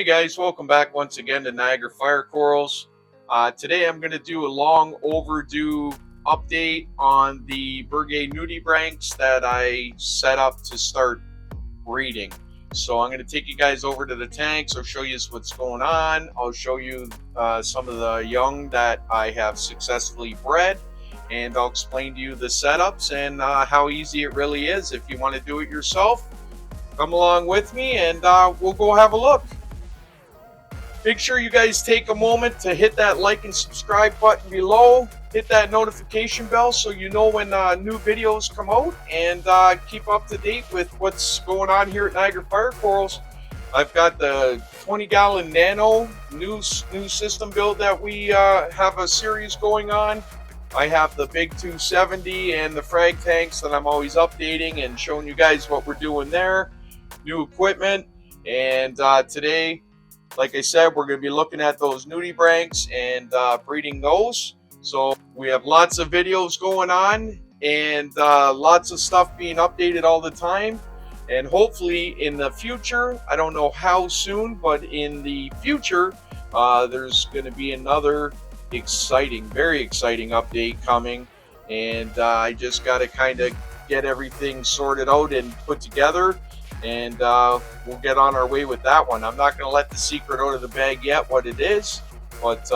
Hey guys, welcome back once again to Niagara Fire Corals. Today I'm going to do a long overdue update on the Berghia Nudibranchs that I set up to start breeding. So I'm going to take you guys over to the tanks. I'll show you what's going on. I'll show you some of the young that I have successfully bred, and I'll explain to you the setups and how easy it really is. If you want to do it yourself, come along with me and we'll go have a look. Make sure you guys take a moment to hit that like and subscribe button below. Hit that notification bell so you know when new videos come out, and keep up to date with what's going on here at Niagara Fire Corals. I've got the 20-gallon nano new system build that we have a series going on. I have the big 270 and the frag tanks that I'm always updating and showing you guys what we're doing there. New equipment, and today, like I said, we're going to be looking at those nudibranchs and breeding those. So we have lots of videos going on and lots of stuff being updated all the time. And hopefully in the future, I don't know how soon, but in the future, there's going to be another very exciting update coming. And I just got to kind of get everything sorted out and put together. And we'll get on our way with that one. I'm not going to let the secret out of the bag yet what it is, but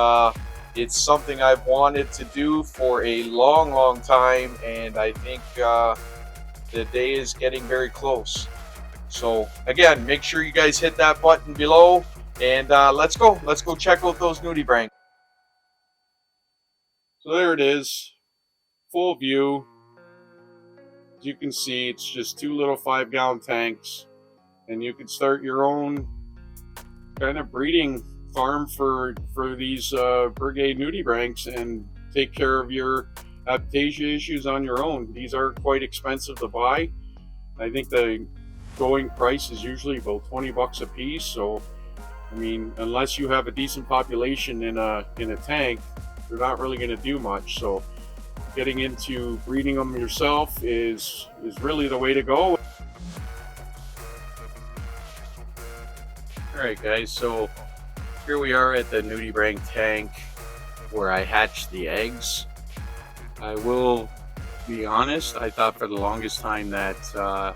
it's something I've wanted to do for a long time, and I think the day is getting very close. So again, make sure you guys hit that button below, and let's go check out those nudibranchs. So there it is, full view. As you can see, it's just two little 5-gallon tanks, and you can start your own kind of breeding farm for these Berghia nudibranchs and take care of your Aiptasia issues on your own. These are quite expensive to buy. I think the going price is usually about 20 bucks a piece. So, I mean, unless you have a decent population in a tank, they're not really going to do much. So getting into breeding them yourself is really the way to go. Alright guys, so here we are at the nudibranch tank where I hatched the eggs. I will be honest, I thought for the longest time that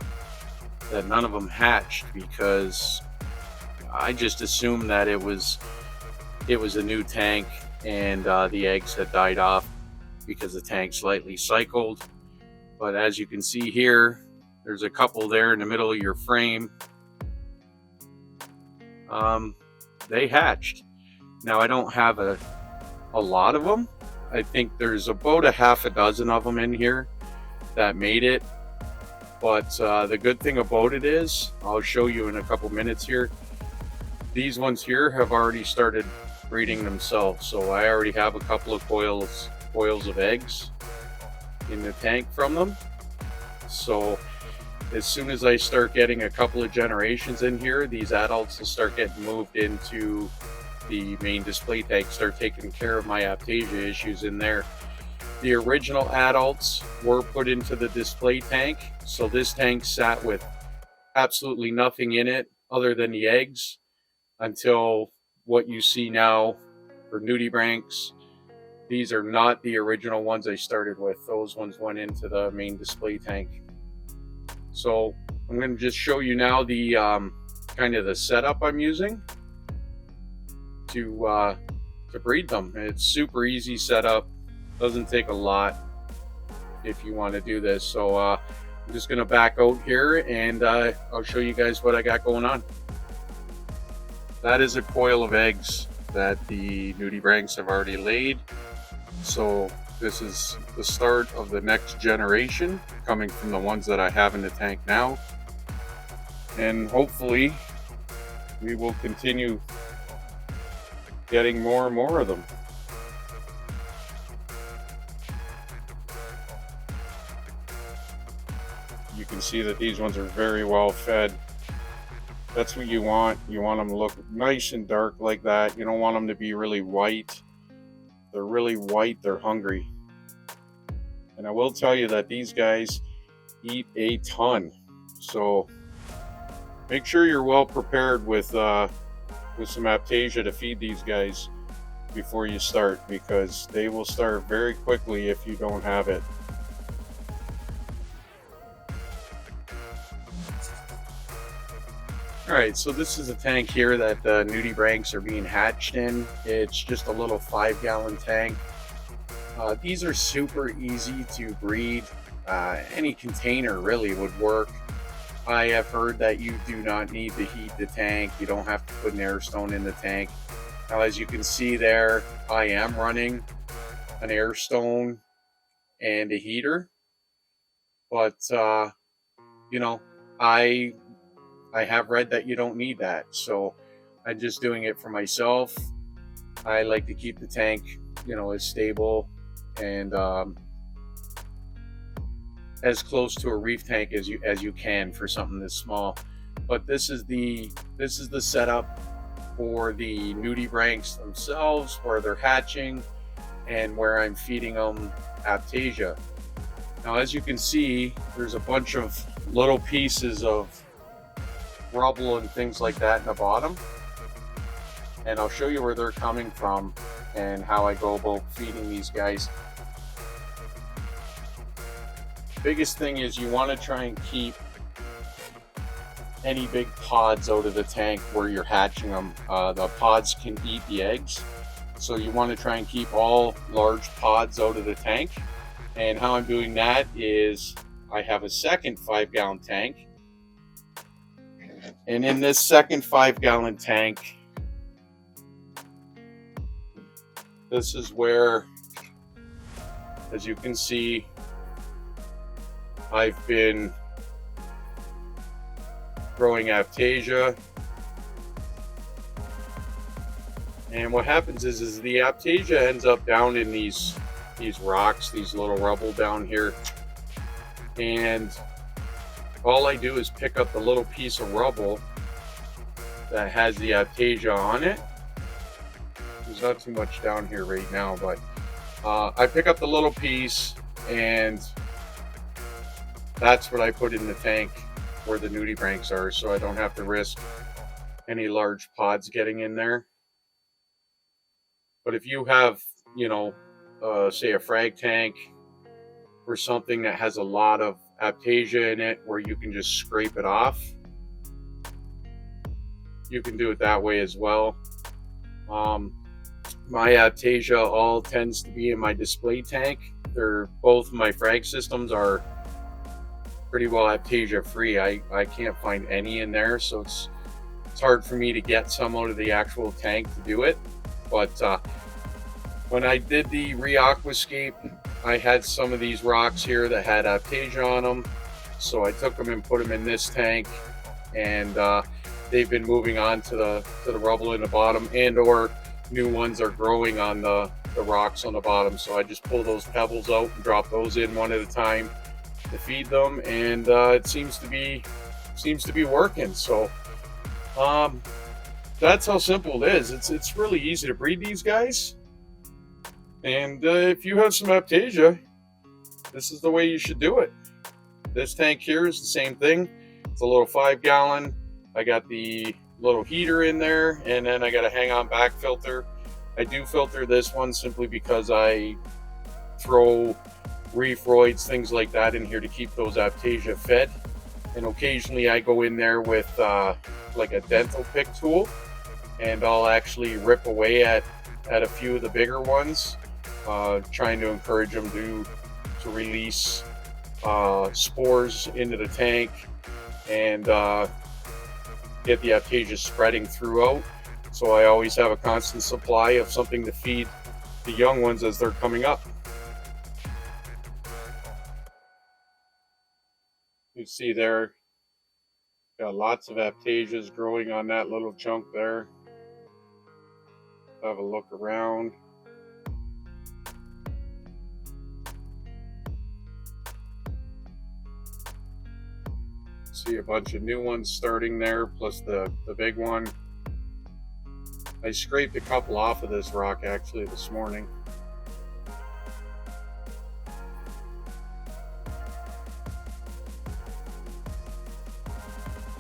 none of them hatched, because I just assumed that it was a new tank and the eggs had died off because the tank slightly cycled. But as you can see here, there's a couple there in the middle of your frame. They hatched. Now I don't have a lot of them. I think there's about a half a dozen of them in here that made it. But the good thing about it is, I'll show you in a couple minutes here, these ones here have already started breeding themselves. So I already have a couple of coils of eggs in the tank from them. So as soon as I start getting a couple of generations in here, these adults will start getting moved into the main display tank, start taking care of my Aiptasia issues in there. The original adults were put into the display tank, so this tank sat with absolutely nothing in it other than the eggs until what you see now for nudibranchs. These are not the original ones I started with. Those ones went into the main display tank. So I'm going to just show you now the kind of the setup I'm using to breed them. It's super easy setup. Doesn't take a lot if you want to do this. So I'm just going to back out here and I'll show you guys what I got going on. That is a coil of eggs that the nudibranchs have already laid. So this is the start of the next generation coming from the ones that I have in the tank now. And hopefully we will continue getting more and more of them. You can see that these ones are very well fed. That's what you want. You want them to look nice and dark like that. You don't want them to be really white. They're really white, they're hungry. And I will tell you that these guys eat a ton. So make sure you're well prepared with with some Aiptasia to feed these guys before you start, because they will starve very quickly if you don't have it. Alright, so this is a tank here that the nudibranchs are being hatched in. It's just a little 5-gallon tank. These are super easy to breed. Any container really would work. I have heard that you do not need to heat the tank. You don't have to put an air stone in the tank. Now, as you can see there, I am running an air stone and a heater. But, you know, I have read that you don't need that. So I'm just doing it for myself. I like to keep the tank, as stable and as close to a reef tank as you can for something this small. But this is the setup for the nudibranchs themselves, where they're hatching and where I'm feeding them Aiptasia. Now, as you can see, there's a bunch of little pieces of rubble and things like that in the bottom, and I'll show you where they're coming from and how I go about feeding these guys. Biggest thing is you want to try and keep any big pods out of the tank where you're hatching them. The pods can eat the eggs, so you want to try and keep all large pods out of the tank. And how I'm doing that is I have a second 5-gallon tank, and in this second 5-gallon tank, this is where, as you can see, I've been growing Aiptasia. And what happens is the Aiptasia ends up down in these rocks, these little rubble down here. And all I do is pick up the little piece of rubble that has the Aiptasia on it. There's not too much down here right now, but I pick up the little piece, and that's what I put in the tank where the nudibranchs are, so I don't have to risk any large pods getting in there. But if you have, say a frag tank or something that has a lot of Aiptasia in it where you can just scrape it off, you can do it that way as well. My Aiptasia all tends to be in my display tank. Both my frag systems are pretty well Aiptasia free. I can't find any in there, so it's hard for me to get some out of the actual tank to do it. But when I did the re-aquascape, I had some of these rocks here that had Aiptasia on them, so I took them and put them in this tank, and they've been moving on to the rubble in the bottom, and or new ones are growing on the rocks on the bottom. So I just pull those pebbles out and drop those in one at a time to feed them, and it seems to be working. So that's how simple it is. It's really easy to breed these guys, and if you have some Aiptasia, this is the way you should do it. This tank here is the same thing. It's a little 5-gallon. I got the little heater in there, and then I got a hang-on back filter. I do filter this one simply because I throw reef roids, things like that, in here to keep those Aiptasia fed. And occasionally I go in there with like a dental pick tool, and I'll actually rip away at a few of the bigger ones, trying to encourage them to release spores into the tank and get the Aiptasia spreading throughout. So I always have a constant supply of something to feed the young ones as they're coming up. You see there, got lots of Aiptasias growing on that little chunk there. Have a look around. See a bunch of new ones starting there, plus the big one. I scraped a couple off of this rock actually this morning.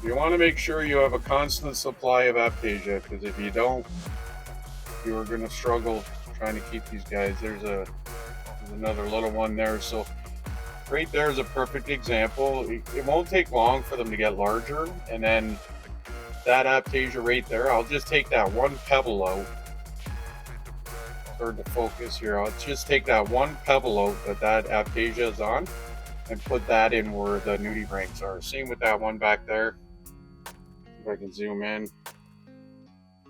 You want to make sure you have a constant supply of Aiptasia, because if you don't, you are going to struggle trying to keep these guys. There's another little one there. So right there is a perfect example. It won't take long for them to get larger, and then that Aiptasia right there, I'll just take that one pebble out. It's hard to focus here. I'll just take that one pebble out that Aiptasia is on and put that in where the nudibranchs are. Same with that one back there. If I can zoom in.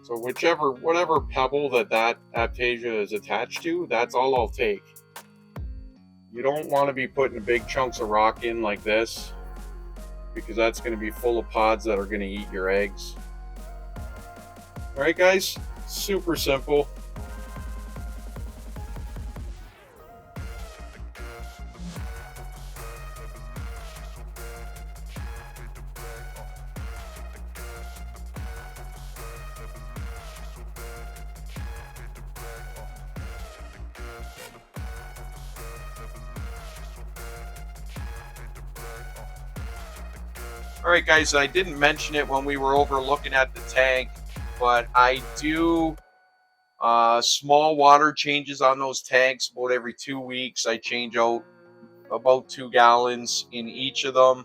So whatever pebble that Aiptasia is attached to, that's all I'll take. You don't want to be putting big chunks of rock in like this, because that's going to be full of pods that are going to eat your eggs. Alright guys, super simple. Alright guys, I didn't mention it when we were over looking at the tank, but I do small water changes on those tanks about every 2 weeks. I change out about 2 gallons in each of them,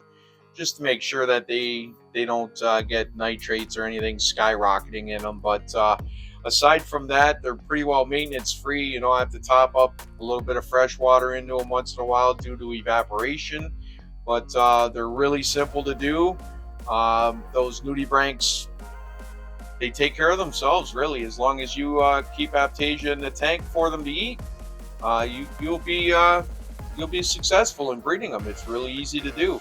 just to make sure that they don't get nitrates or anything skyrocketing in them. But aside from that, they're pretty well maintenance free. You know, I have to top up a little bit of fresh water into them once in a while due to evaporation. But they're really simple to do. Those nudibranchs, they take care of themselves, really. As long as you keep Aiptasia in the tank for them to eat, you'll be successful in breeding them. It's really easy to do.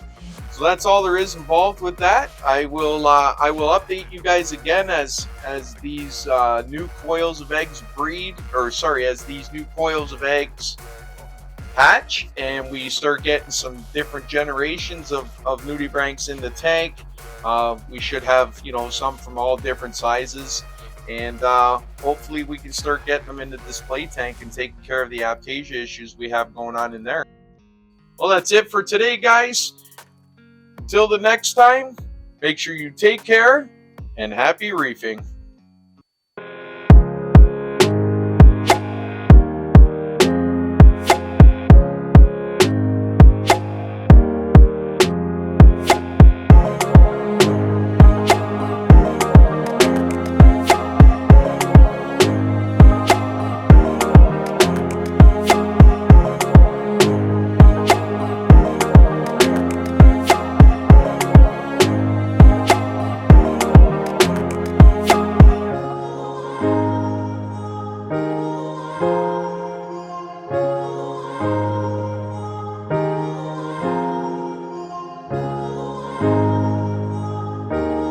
So that's all there is involved with that. I will update you guys again as these new coils of eggs as these new coils of eggs hatch and we start getting some different generations of nudibranchs in the tank. We should have, you know, some from all different sizes, and hopefully we can start getting them in the display tank and taking care of the Aiptasia issues we have going on in there. Well, that's it for today, guys. Until the next time, make sure you take care and happy reefing.